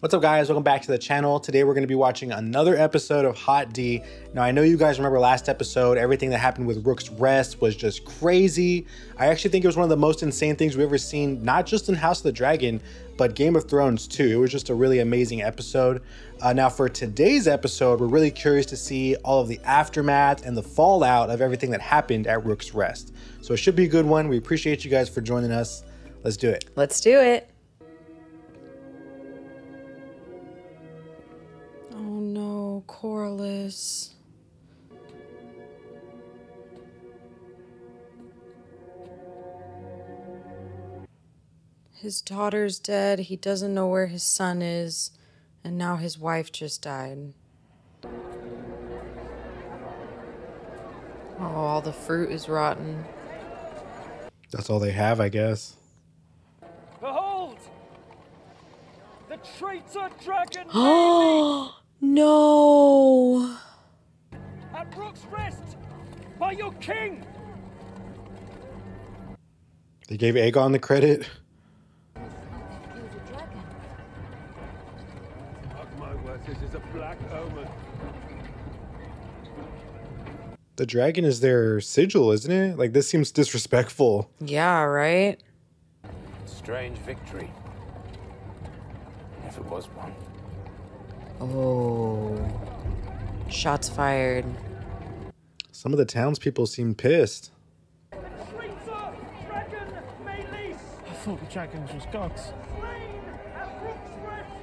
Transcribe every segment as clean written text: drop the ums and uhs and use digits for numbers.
What's up, guys? Welcome back to the channel. Today we're going to be watching another episode of Hot D. Now, I know you guys remember last episode, everything that happened with Rook's Rest was just crazy. I actually think it was one of the most insane things we've ever seen, not just in House of the Dragon, but Game of Thrones too. It was just a really amazing episode. Now for today's episode, we're really curious to see all of the aftermath and the fallout of everything that happened at Rook's Rest. So it should be a good one. We appreciate you guys for joining us. Let's do it. Let's do it. Oh no, Corliss. His daughter's dead, he doesn't know where his son is, and now his wife just died. Oh, all the fruit is rotten. That's all they have, I guess. Behold! The traitor dragon! Oh no! At Rook's Rest! By your king! They gave Aegon the credit. This is a black omen. The dragon is their sigil, isn't it? Like, this seems disrespectful. Yeah, right? Strange victory. If it was one. Oh. Shots fired. Some of the townspeople seem pissed. Traitor dragon Maylis! I thought the dragons was gods. Slain at Rook's Rest!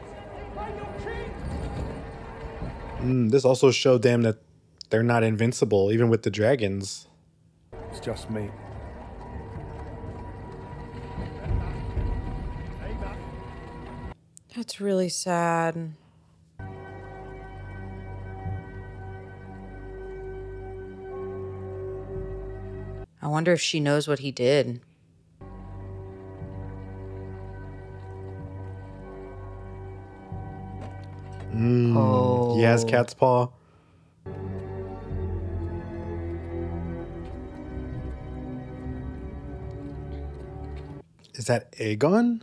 By your king! This also showed them that they're not invincible, even with the dragons. It's just me. That's really sad. I wonder if she knows what he did. Oh. He has cat's paw. Is that Aegon?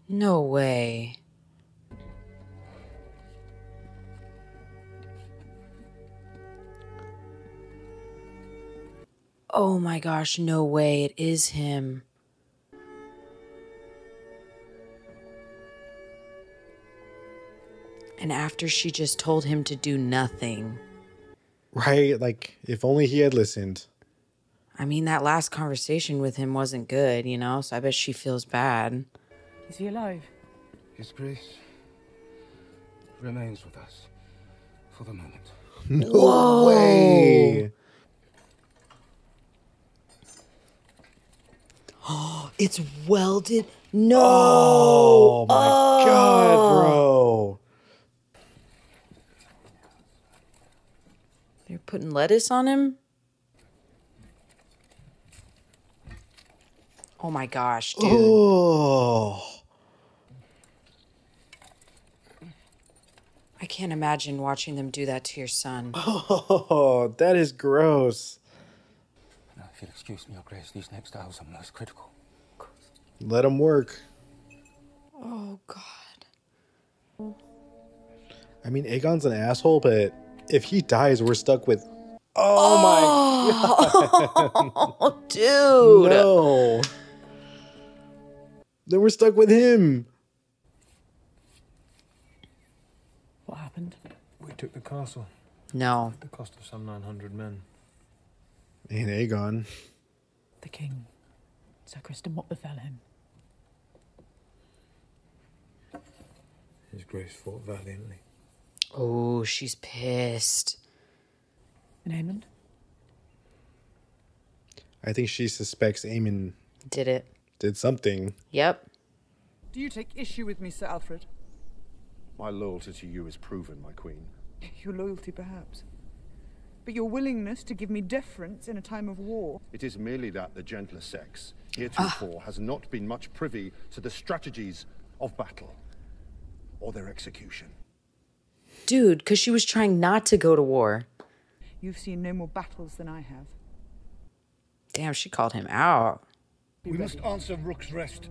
No way. Oh my gosh, no way, it is him. And after she just told him to do nothing. Right? Like, if only he had listened. I mean, that last conversation with him wasn't good, you know? So I bet she feels bad. Is he alive? His grace remains with us for the moment. No Whoa. way! Oh, it's welded. No! Oh my god, bro. They're putting lettuce on him? Oh my gosh, dude. Oh. I can't imagine watching them do that to your son. Oh, that is gross. Now, if you'll excuse me, Your Grace, these next hours are most critical. Let him work. Oh, God. I mean, Aegon's an asshole, but if he dies, we're stuck with... Oh, my God. Oh, dude. No. Then we're stuck with him. What happened? We took the castle No. at the cost of some 900 men. And Aegon. The king. Sir Kristen, what befell him? His Grace fought valiantly. Oh, she's pissed. And Aemond? I think she suspects Aemon Did it. did something. Yep. Do you take issue with me, Sir Alfred? My loyalty to you is proven, my queen. Your loyalty, perhaps. But your willingness to give me deference in a time of war. It is merely that the gentler sex, heretofore, has not been much privy to the strategies of battle or their execution. Dude, because she was trying not to go to war. You've seen no more battles than I have. Damn, she called him out. We must answer Rook's Rest.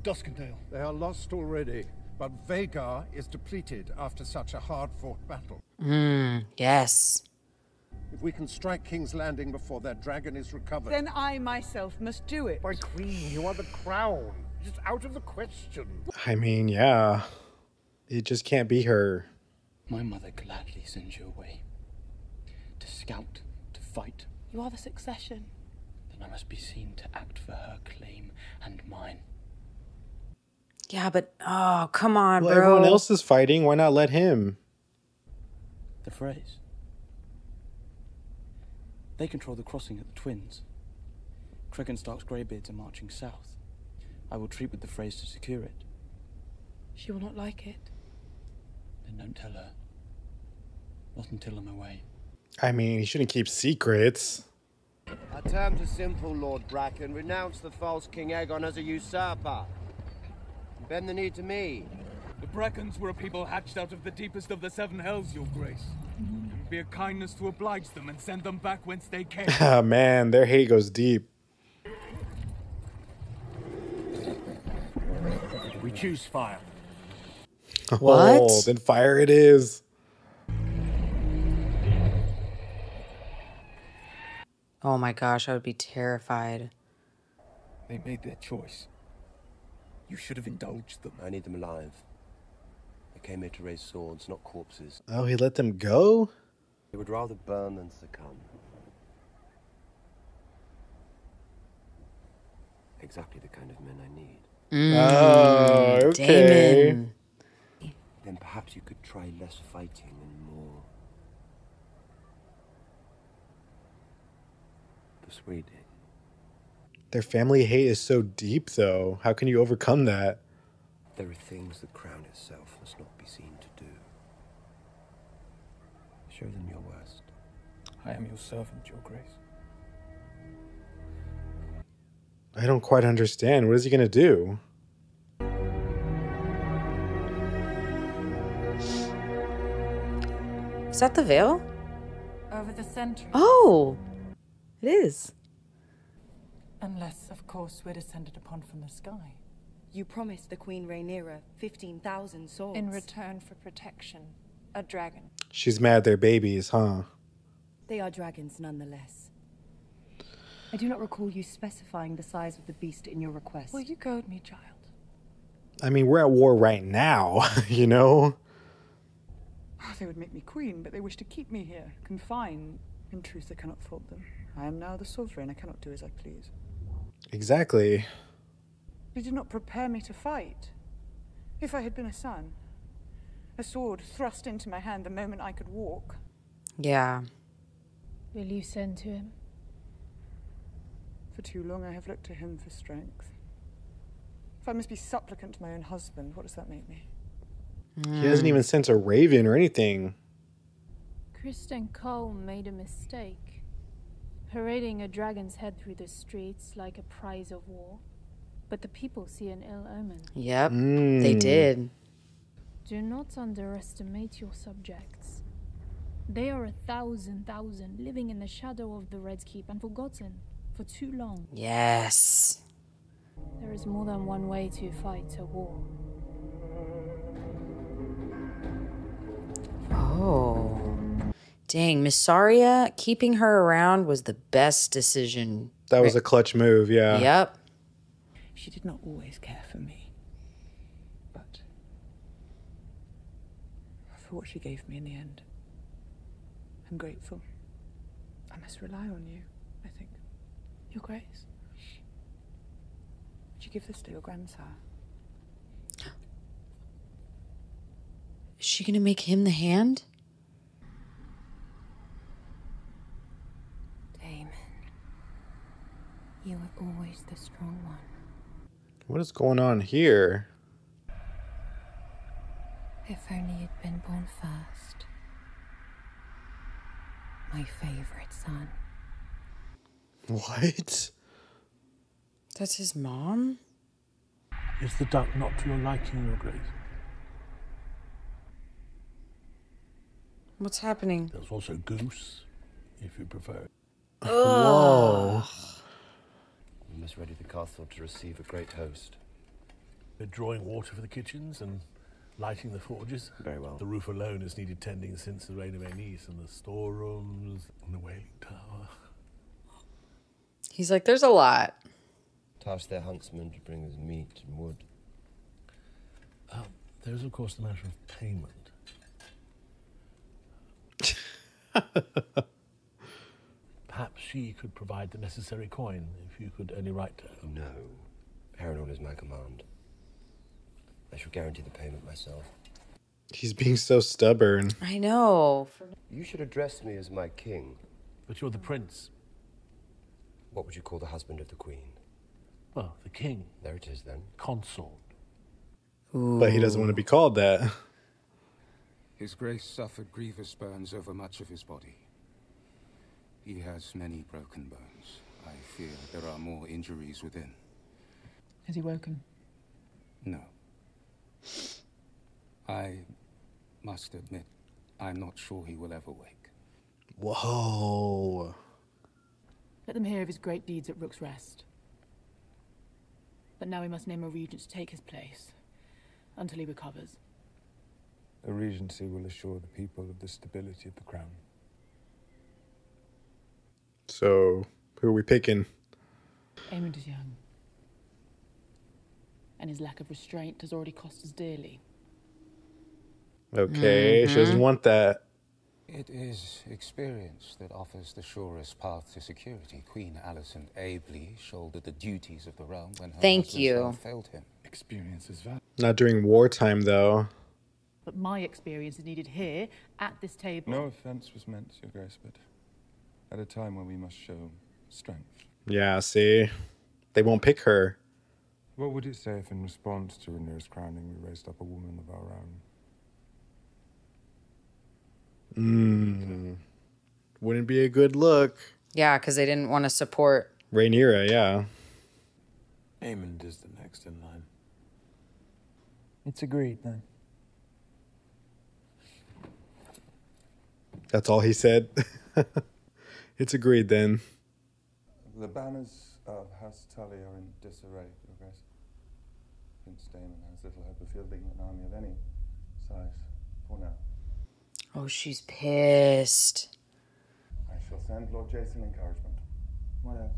Duskendale. They are lost already. But Vagar is depleted after such a hard-fought battle. Yes. If we can strike King's Landing before their dragon is recovered... Then I myself must do it. My queen, you are the crown. It is out of the question. I mean, yeah. It just can't be her. My mother gladly sends you away. To scout, to fight. You are the succession. Then I must be seen to act for her claim and mine. Yeah, but oh, come on, Well, bro. everyone else is fighting. Why not let him? The Freys. They control the crossing at the Twins. Craig and Stark's Greybeards are marching south. I will treat with the Freys to secure it. She will not like it. Then don't tell her. Not until I'm away. I mean, he shouldn't keep secrets. Our terms are simple, Lord Bracken. Renounce the false King Aegon as a usurper. Bend the knee to me. The Brackens were a people hatched out of the deepest of the seven hells, your grace. It would be a kindness to oblige them and send them back whence they came. Ah, man, their hate goes deep. We choose fire. What? Oh, then fire it is. Oh my gosh, I would be terrified. They made their choice. You should have indulged them. I need them alive. They came here to raise swords, not corpses. Oh, he let them go? They would rather burn than succumb. Exactly the kind of men I need. Oh, okay. Damon. Then perhaps you could try less fighting and more persuading. Their family hate is so deep, though. How can you overcome that? There are things the crown itself must not be seen to do. Show them your worst. I am your servant, your grace. I don't quite understand. What is he going to do? Is that the veil? Over the centuries. Oh, it is. Unless, of course, we're descended upon from the sky. You promised the Queen Rhaenyra 15,000 swords. In return for protection, a dragon. She's mad they're babies, huh? They are dragons nonetheless. I do not recall you specifying the size of the beast in your request. Well, you goad me, child. I mean, we're at war right now, you know? Oh, they would make me queen, but they wish to keep me here, confined. In truth, I cannot fault them. I am now the sovereign. I cannot do as I please. Exactly. They did not prepare me to fight. If I had been a son, a sword thrust into my hand the moment I could walk. Yeah. Will you send to him? For too long I have looked to him for strength. If I must be supplicant to my own husband, what does that make me? He hasn't even sent a raven or anything. Kristen Cole made a mistake. Parading a dragon's head through the streets like a prize of war. But the people see an ill omen. Yep, they did. Do not underestimate your subjects. They are 1,000 living in the shadow of the Red Keep and forgotten for too long. Yes. There is more than one way to fight a war. Oh. Dang, Miss Saria, keeping her around was the best decision. That was a clutch move, yeah. Yep. She did not always care for me, but for what she gave me in the end, I'm grateful. I must rely on you, I think. Your Grace. Would you give this to your grandsire? Is she gonna make him the hand? Damon, you were always the strong one. What is going on here? If only you'd been born first. My favorite son. What? That's his mom? Is the duck not to your liking, Your Grace? What's happening? There's also goose, if you prefer. Whoa. We must ready the castle to receive a great host. They're drawing water for the kitchens and Lighting the forges. Very well. The roof alone has needed tending since the reign of Aenys, and the storerooms, and the whaling tower. He's like, there's a lot. Task their huntsmen to bring us meat and wood. There's, of course, the matter of payment. Perhaps she could provide the necessary coin if you could only write to her. No. Harrenhal is my command. I shall guarantee the payment myself. He's being so stubborn. I know. You should address me as my king. But you're the prince. What would you call the husband of the queen? Well, the king. There it is, then. Consort. Ooh. But he doesn't want to be called that. His Grace suffered grievous burns over much of his body. He has many broken bones. I fear there are more injuries within. Has he woken? No. I must admit, I'm not sure he will ever wake. Whoa. Let them hear of his great deeds at Rook's Rest. But now we must name a regent to take his place, until he recovers. A regency will assure the people of the stability of the crown. So, who are we picking? Aemond is young. And his lack of restraint has already cost us dearly. Okay, she doesn't want that. It is experience that offers the surest path to security. Queen Alicent ably shouldered the duties of the realm when her husband's health failed him. Experience is valuable. Not during wartime, though. But my experience is needed here, at this table. No offense was meant, Your Grace, but at a time when we must show strength. Yeah, see? They won't pick her. What would it say if in response to Rhaenyra's crowning we raised up a woman of our own? Wouldn't be a good look. Yeah, because they didn't want to support Rhaenyra, yeah. Aemond is the next in line. It's agreed, then. That's all he said. It's agreed, then. The banners of House Tully are in disarray, Your Grace. Prince Daemon has little hope of fielding an army of any size for now. Oh, she's pissed. I shall send Lord Jason encouragement. What else?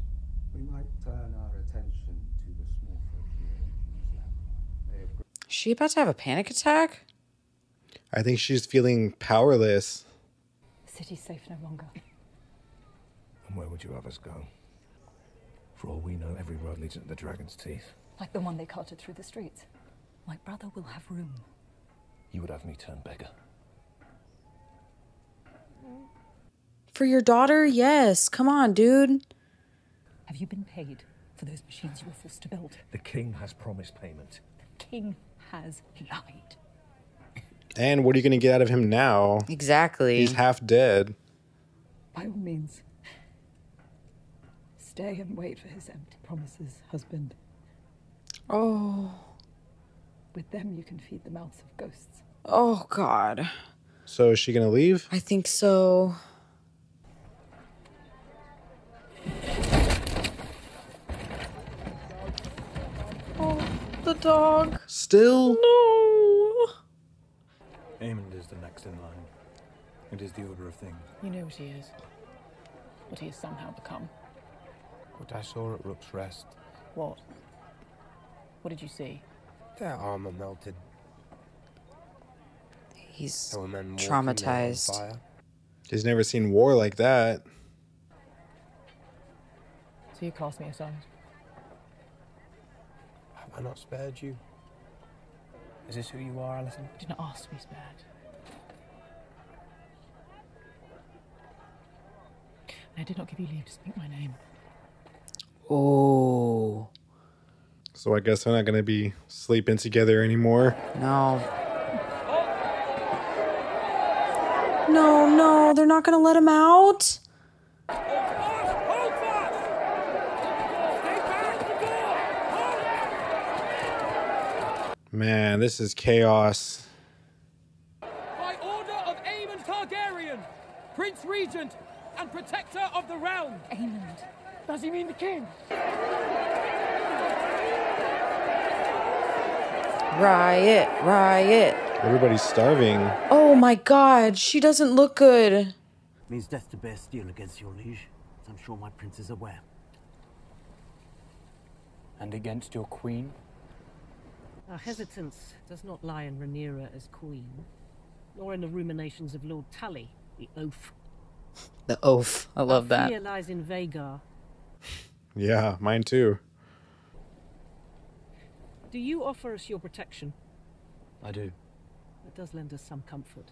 We might turn our attention to the small folk here in King's Landing. Is she about to have a panic attack? I think she's feeling powerless. The city's safe no longer. And where would you have us go? For all we know, every road leads into the Dragon's Teeth. Like the one they carted through the streets. My brother will have room. You would have me turn beggar. For your daughter? Yes. Come on, dude. Have you been paid for those machines you were forced to build? The king has promised payment. The king has lied. And what are you going to get out of him now? Exactly. He's half dead. By all means, stay and wait for his empty promises, husband. Oh. With them, you can feed the mouths of ghosts. Oh, God. So is she going to leave? I think so. Oh, the dog. Still? No. Aemond is the next in line. It is the order of things. You know what he is. What he has somehow become. What I saw at Rook's Rest. What? What did you see? Their armor melted. He's There were men walking traumatized. there on fire. He's never seen war like that. So you cast me aside? Have I not spared you? Is this who you are, Alison? I did not ask to be spared. And I did not give you leave to speak my name. Oh. So I guess they're not going to be sleeping together anymore. No. No, they're not going to let him out. Man, this is chaos. By order of Aemond Targaryen, Prince Regent and Protector of the Realm. Aemond. Does he mean the king? Riot, riot. Everybody's starving. Oh my god, she doesn't look good. Means death to bear steel against your liege, as I'm sure my prince is aware. And against your queen? Our hesitance does not lie in Rhaenyra as queen, nor in the ruminations of Lord Tully, the oaf. The oaf. I love Our that. fear lies in Vagar. Yeah, mine too. Do you offer us your protection? I do. That does lend us some comfort.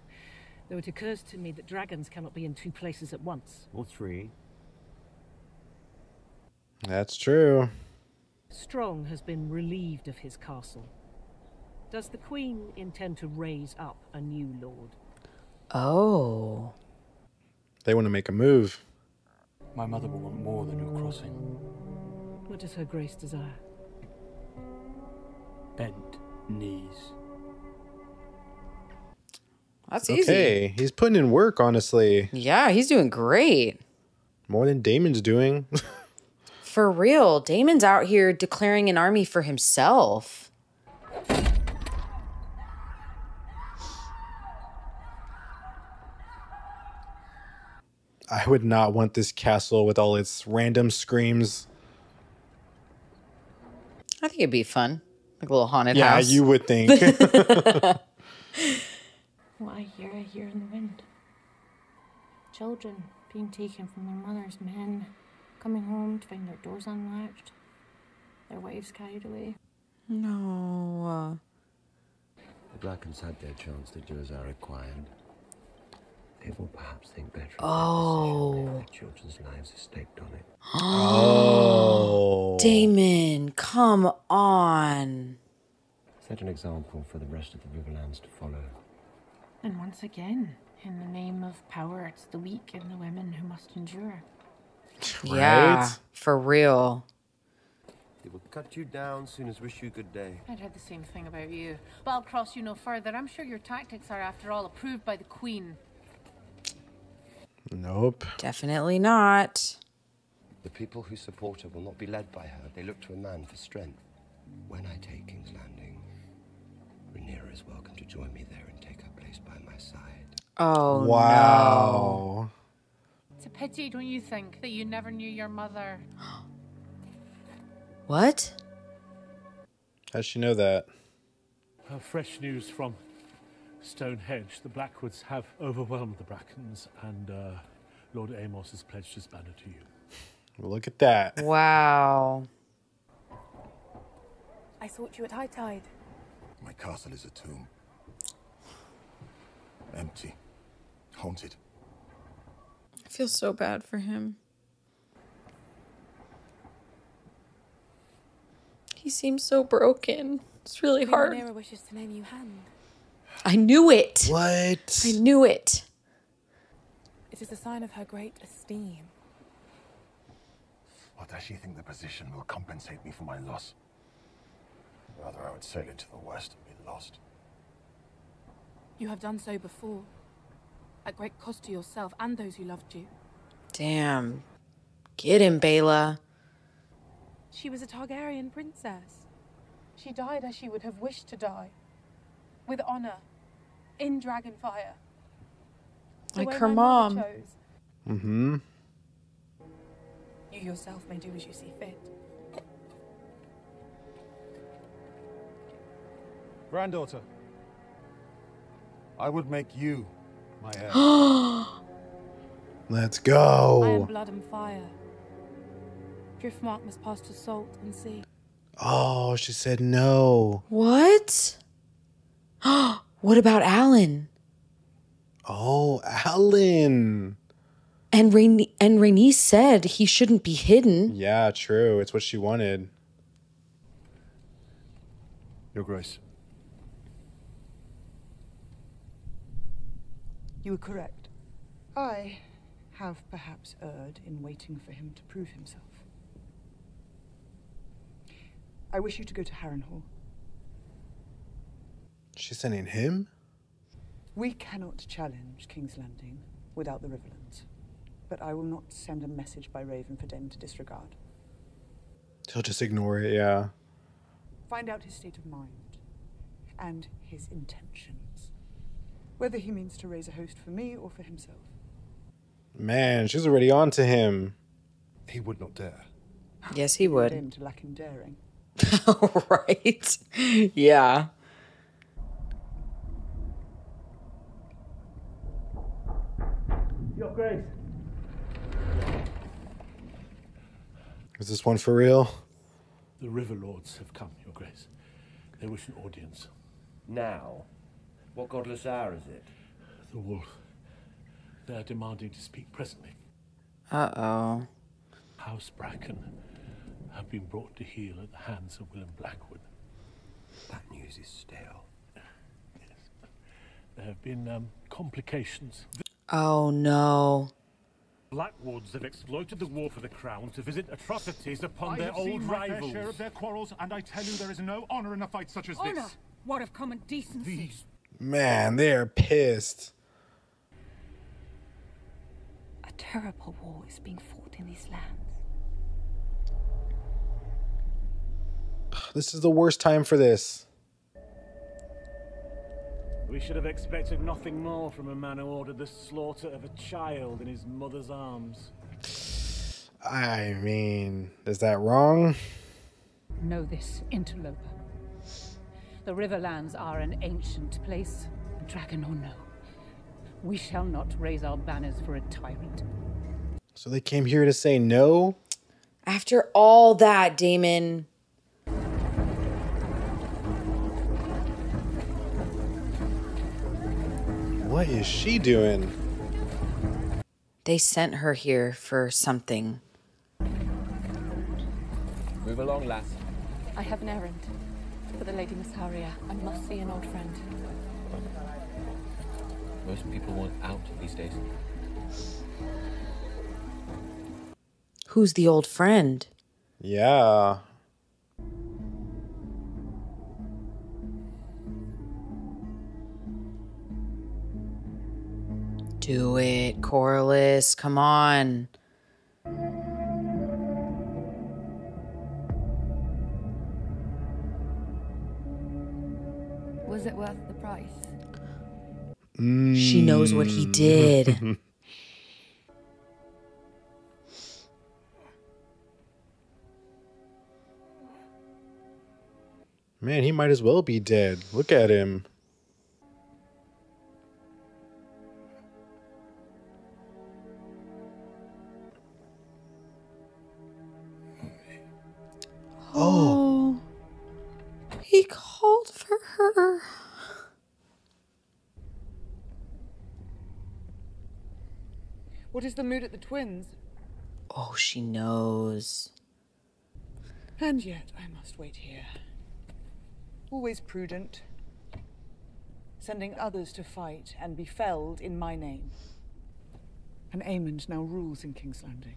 Though it occurs to me that dragons cannot be in two places at once. Or three. That's true. Strong has been relieved of his castle. Does the Queen intend to raise up a new lord? Oh. They want to make a move. My mother will want more than your crossing. What does her grace desire? Bent knees. That's easy. Okay, he's putting in work, honestly. Yeah, he's doing great. More than Damon's doing. For real, Damon's out here declaring an army for himself. I would not want this castle with all its random screams. I think it'd be fun. Like a little haunted Yeah, house. you would think. What I hear in the wind. Children being taken from their mothers, men coming home to find their doors unlatched, their wives carried away. No. The Brackens had their chance to do as I required. They will perhaps think better Oh. of their decision if their children's lives are staked on it. Oh. Damon, come on. Set an example for the rest of the Riverlands to follow. And once again, in the name of power, it's the weak and the women who must endure. Yeah, for real. They will cut you down soon as wish you good day. I'd heard the same thing about you. But I'll cross you no further. I'm sure your tactics are, after all, approved by the Queen. Nope. Definitely not. The people who support her will not be led by her. They look to a man for strength. When I take King's Landing, Rhaenyra is welcome to join me there and take her place by my side. Oh, wow. It's a pity, don't you think, that you never knew your mother? What? How'd she know that? Fresh news from Stonehenge. The Blackwoods have overwhelmed the Brackens, and Lord Amos has pledged his banner to you. Look at that. Wow. I sought you at high tide. My castle is a tomb. Empty. Haunted. I feel so bad for him. He seems so broken. It's really hard. Rhaenyra wishes to name you hand. I knew it. What? I knew it. It is a sign of her great esteem. Or does she think the position will compensate me for my loss? Rather, I would sail into the west and be lost. You have done so before, at great cost to yourself and those who loved you. Damn. Get him, Bela. She was a Targaryen princess. She died as she would have wished to die, with honor, in Dragonfire. The Like way her my mother mom. chose. Mm-hmm. You yourself may do as you see fit. Granddaughter, I would make you my heir. Let's I am go. blood and fire. Driftmark must pass to salt and sea. Oh, she said no. What? What about Alan? Oh, Alan. And Rhaenys said he shouldn't be hidden. Yeah, true. It's what she wanted. Your Grace. You were correct. I have perhaps erred in waiting for him to prove himself. I wish you to go to Harrenhal. She's sending him? We cannot challenge King's Landing without the Riverlands, but I will not send a message by Raven for Daemon to disregard. He'll just ignore it, yeah. Find out his state of mind and his intentions. Whether he means to raise a host for me or for himself. Man, she's already on to him. He would not dare. Yes, he would. Him to lack in daring. Right. Yeah. Your Grace. Is this one for real? The River Lords have come, Your Grace. They wish an audience. Now? What godless hour is it? The wolf. They are demanding to speak presently. Uh-oh. House Bracken have been brought to heel at the hands of William Blackwood. That news is stale. Yes. There have been complications. Oh, no. Blackwoods have exploited the war for the crown to visit atrocities upon their I have seen old my fair rivals. share of their quarrels, and I tell you there is no honor in a fight such as Honor? this. What of common decency? Man, they're pissed. A terrible war is being fought in these lands. This is the worst time for this. We should have expected nothing more from a man who ordered the slaughter of a child in his mother's arms. I mean, is that wrong? Know this, interloper. The Riverlands are an ancient place, dragon or no. We shall not raise our banners for a tyrant. So they came here to say no? After all that, Damon. What is she doing? They sent her here for something. Move along, lass. I have an errand for the Lady Missaria. I must see an old friend. Most people want out these days. Who's the old friend? Yeah. Do it, Corliss. Come on. Was it worth the price? She knows what he did. Man, he might as well be dead. Look at him. Oh. He called for her. What is the mood at the Twins? Oh, she knows. And yet I must wait here. Always prudent. Sending others to fight and be felled in my name. And Aemond now rules in King's Landing.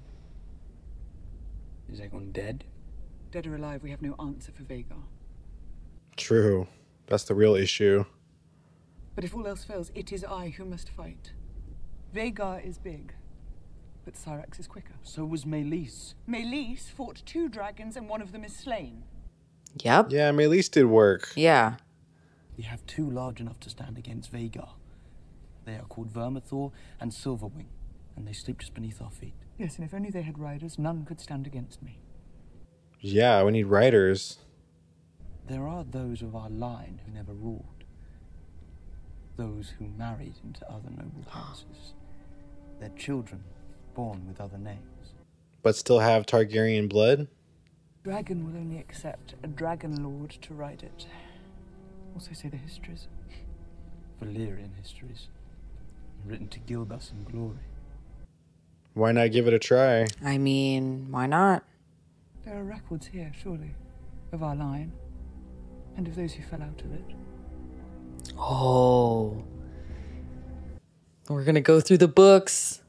Is Aegon dead? Dead or alive, we have no answer for Vhagar. True. That's the real issue. But if all else fails, it is I who must fight. Vhagar is big, but Syrax is quicker. So was Meleys. Meleys fought 2 dragons and one of them is slain. Yep. Yeah, Meleys did work. Yeah. We have 2 large enough to stand against Vhagar. They are called Vermithor and Silverwing, and they sleep just beneath our feet. Yes, and if only they had riders, none could stand against me. Yeah, we need riders. There are those of our line who never ruled. Those who married into other noble houses. Their children born with other names. But still have Targaryen blood? Dragon will only accept a dragon lord to ride it. Also say the histories. Valyrian histories. Written to gild us in glory. Why not give it a try? I mean, why not? There are records here, surely, of our line, and of those who fell out of it. Oh. We're gonna go through the books.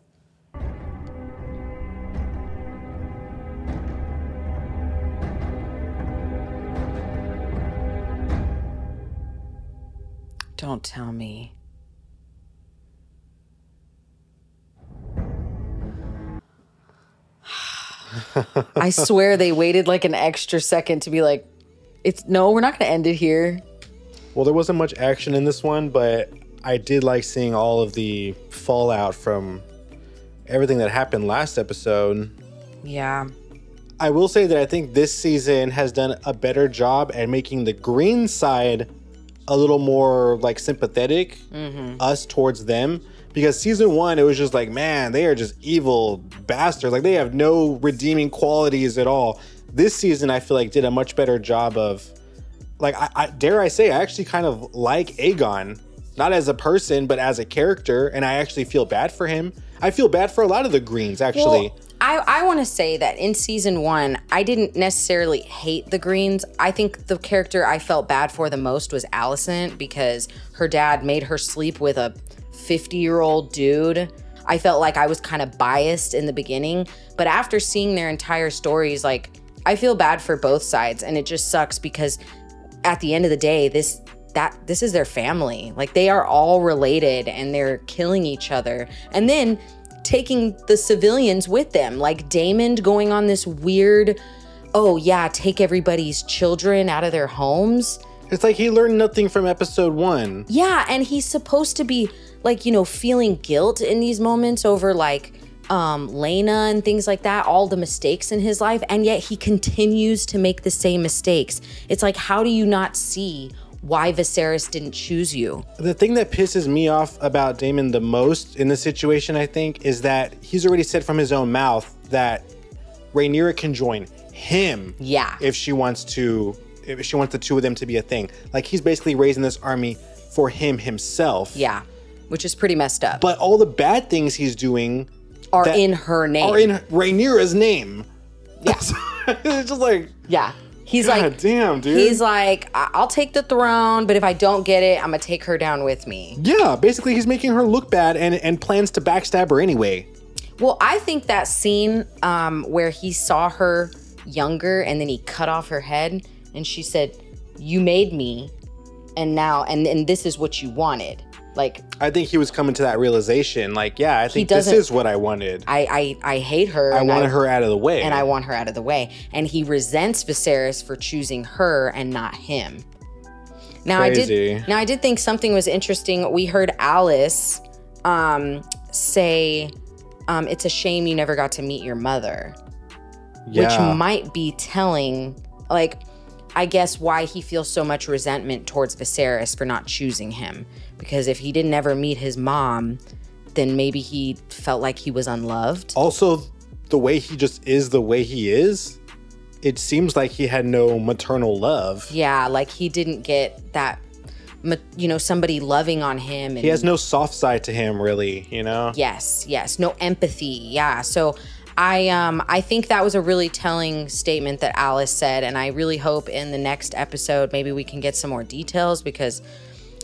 Don't tell me. I swear they waited like an extra second to be like, we're not gonna end it here. Well, there wasn't much action in this one, but I did like seeing all of the fallout from everything that happened last episode. Yeah. I will say that I think this season has done a better job at making the green side a little more like sympathetic, us towards them. Because season 1, it was just like, man, they are just evil bastards. Like, they have no redeeming qualities at all. This season, I feel like, did a much better job of, like, I dare I say, I actually kind of like Aegon. Not as a person, but as a character. And I actually feel bad for him. I feel bad for a lot of the Greens, actually. Well, I want to say that in season 1, I didn't necessarily hate the Greens. I think the character I felt bad for the most was Alicent, because her dad made her sleep with a 50-year-old dude. I felt like I was kind of biased in the beginning, but after seeing their entire stories, like, I feel bad for both sides, and it just sucks because at the end of the day, this is their family. Like, they are all related and they're killing each other. And then taking the civilians with them, like Daemon going on this weird, oh yeah, take everybody's children out of their homes. It's like he learned nothing from episode 1. Yeah, and he's supposed to be like, you know, feeling guilt in these moments over like Lena and things like that, all the mistakes in his life, and yet he continues to make the same mistakes. It's like, how do you not see why Viserys didn't choose you? The thing that pisses me off about Daemon the most in this situation, I think, is that he's already said from his own mouth that Rhaenyra can join him. Yeah. If she wants the two of them to be a thing. Like, he's basically raising this army for him himself. Yeah, which is pretty messed up. But all the bad things he's doing are in her name. Are in Rhaenyra's name. Yeah. It's just like, yeah. He's God like, damn, dude. He's like, I'll take the throne, but if I don't get it, I'm gonna take her down with me. Yeah, basically he's making her look bad and plans to backstab her anyway. Well, I think that scene where he saw her younger and then he cut off her head and she said, "You made me, and now and this is what you wanted." Like, I think he was coming to that realization. Like, yeah, I think this is what I wanted. I hate her. I wanted her out of the way. And I want her out of the way. And he resents Viserys for choosing her and not him. Now, Crazy. I did think something was interesting. We heard Alice say, it's a shame you never got to meet your mother. Yeah. Which might be telling, like, I guess why he feels so much resentment towards Viserys for not choosing him. Because if he didn't ever meet his mom, then maybe he felt like he was unloved. Also, the way he just is the way he is, it seems like he had no maternal love. Yeah, like he didn't get that, you know, somebody loving on him. And he has no soft side to him, really, you know? Yes, no empathy, yeah. So I think that was a really telling statement that Alice said, and I really hope in the next episode maybe we can get some more details, because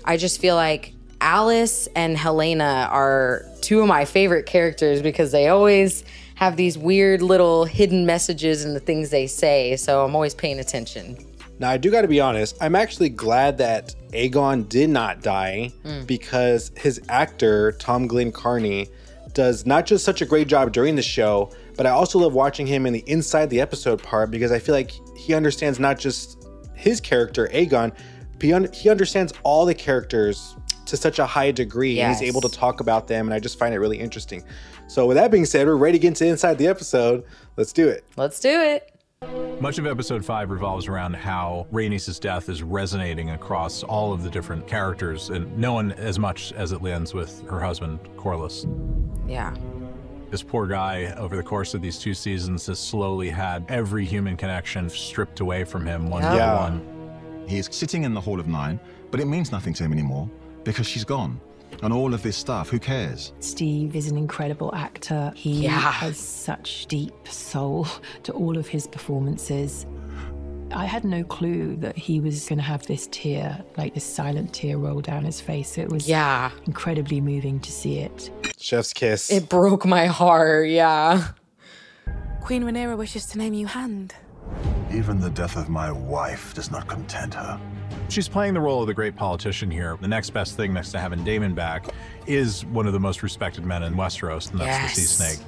I just feel like Alice and Helena are two of my favorite characters because they always have these weird little hidden messages in the things they say, so I'm always paying attention. Now, I do got to be honest, I'm actually glad that Aegon did not die because his actor, Tom Glenn Carney, does not just such a great job during the show, but I also love watching him in the inside the episode part because I feel like he understands not just his character, Aegon, but he understands all the characters to such a high degree. Yes. And he's able to talk about them, and I just find it really interesting. So with that being said, we're ready to get into inside the episode. Let's do it. Let's do it. Much of episode 5 revolves around how Rhaenys' death is resonating across all of the different characters, and no one as much as it lands with her husband, Corlys. Yeah. This poor guy, over the course of these 2 seasons, has slowly had every human connection stripped away from him one by one. He is sitting in the Hall of Nine, but it means nothing to him anymore because she's gone. And all of this stuff, who cares? Steve is an incredible actor. He has such deep soul to all of his performances. I had no clue that he was going to have this tear, like this silent tear roll down his face. It was incredibly moving to see it. Chef's kiss. It broke my heart, yeah. Queen Rhaenyra wishes to name you Hand. Even the death of my wife does not content her. She's playing the role of the great politician here. The next best thing next to having Daemon back is one of the most respected men in Westeros, and that's the Sea Snake.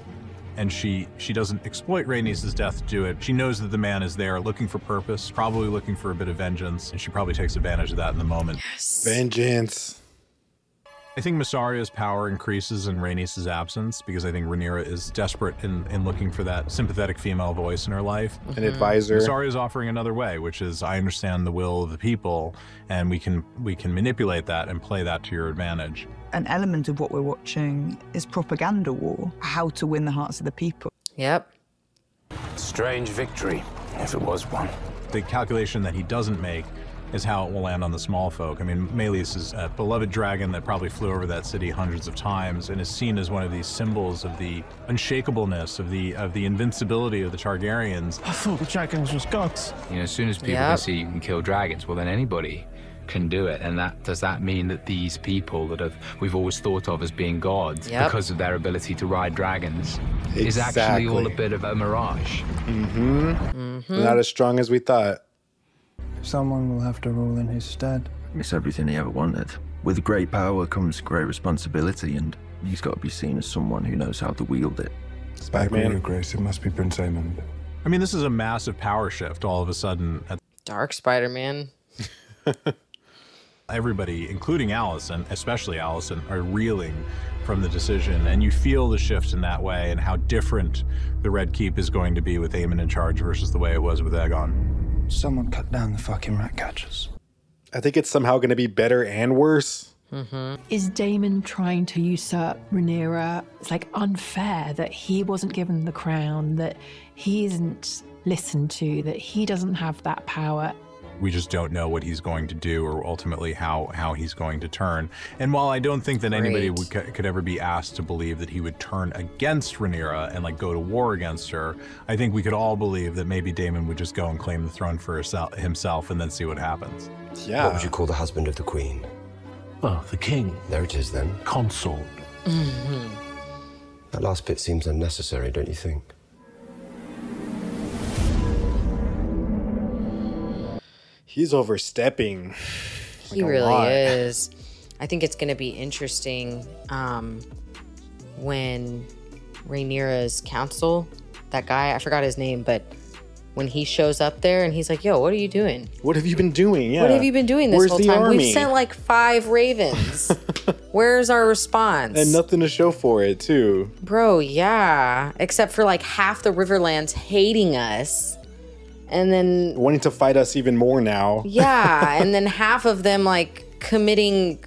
And she doesn't exploit Rhaenys' death to do it. She knows that the man is there looking for purpose, probably looking for a bit of vengeance, and she probably takes advantage of that in the moment. Vengeance. I think Myssaria's power increases in Rhaenys' absence because I think Rhaenyra is desperate in looking for that sympathetic female voice in her life. An advisor. Mysaria is offering another way, which is I understand the will of the people, and we can manipulate that and play that to your advantage. An element of what we're watching is propaganda war, how to win the hearts of the people. Yep. Strange victory, if it was one. The calculation that he doesn't make is how it will land on the small folk. I mean, Meleys is a beloved dragon that probably flew over that city hundreds of times and is seen as one of these symbols of the unshakableness, of the invincibility of the Targaryens. I thought the dragons was gods. You know, as soon as people can see you can kill dragons, well then anybody can do it. And does that mean that these people that we've always thought of as being gods because of their ability to ride dragons is actually all a bit of a mirage? Not as strong as we thought. Someone will have to rule in his stead. It's everything he ever wanted. With great power comes great responsibility, and he's got to be seen as someone who knows how to wield it. Spider-Man. Your Grace, it must be Prince Aemon. I mean, this is a massive power shift all of a sudden. Dark Spider-Man. Everybody, including Alicent, especially Alicent, are reeling from the decision, and you feel the shift in that way and how different the Red Keep is going to be with Aemon in charge versus the way it was with Aegon. Someone cut down the fucking rat catchers. I think it's somehow going to be better and worse. Is Daemon trying to usurp Rhaenyra? It's like unfair that he wasn't given the crown, that he isn't listened to, that he doesn't have that power. We just don't know what he's going to do or ultimately how he's going to turn. And while I don't think that anybody could ever be asked to believe that he would turn against Rhaenyra and like go to war against her, I think we could all believe that maybe Daemon would just go and claim the throne for himself and then see what happens. Yeah. What would you call the husband of the queen? Well, the king. There it is then. Consort. That last bit seems unnecessary, don't you think? He's overstepping. He really is. I think it's going to be interesting when Rhaenyra's council, that guy, I forgot his name, but when he shows up there and he's like, yo, what are you doing? What have you been doing? Yeah. What have you been doing this Where's whole the time? army? We've sent like 5 ravens. Where's our response? And nothing to show for it, too. Bro, yeah. Except for like half the Riverlands hating us. And then wanting to fight us even more now. Yeah, and then half of them like committing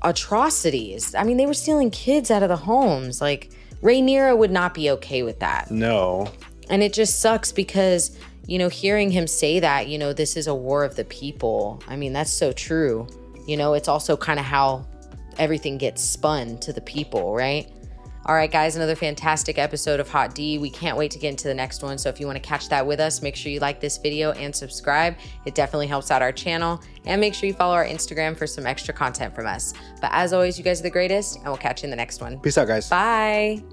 atrocities. I mean, they were stealing kids out of the homes. Like Rhaenyra would not be okay with that. No. And it just sucks because, you know, hearing him say that, you know, this is a war of the people. I mean, that's so true. You know, it's also kind of how everything gets spun to the people, right? All right, guys, another fantastic episode of Hot D. We can't wait to get into the next one. So if you want to catch that with us, make sure you like this video and subscribe. It definitely helps out our channel. And make sure you follow our Instagram for some extra content from us. But as always, you guys are the greatest, and we'll catch you in the next one. Peace out, guys. Bye.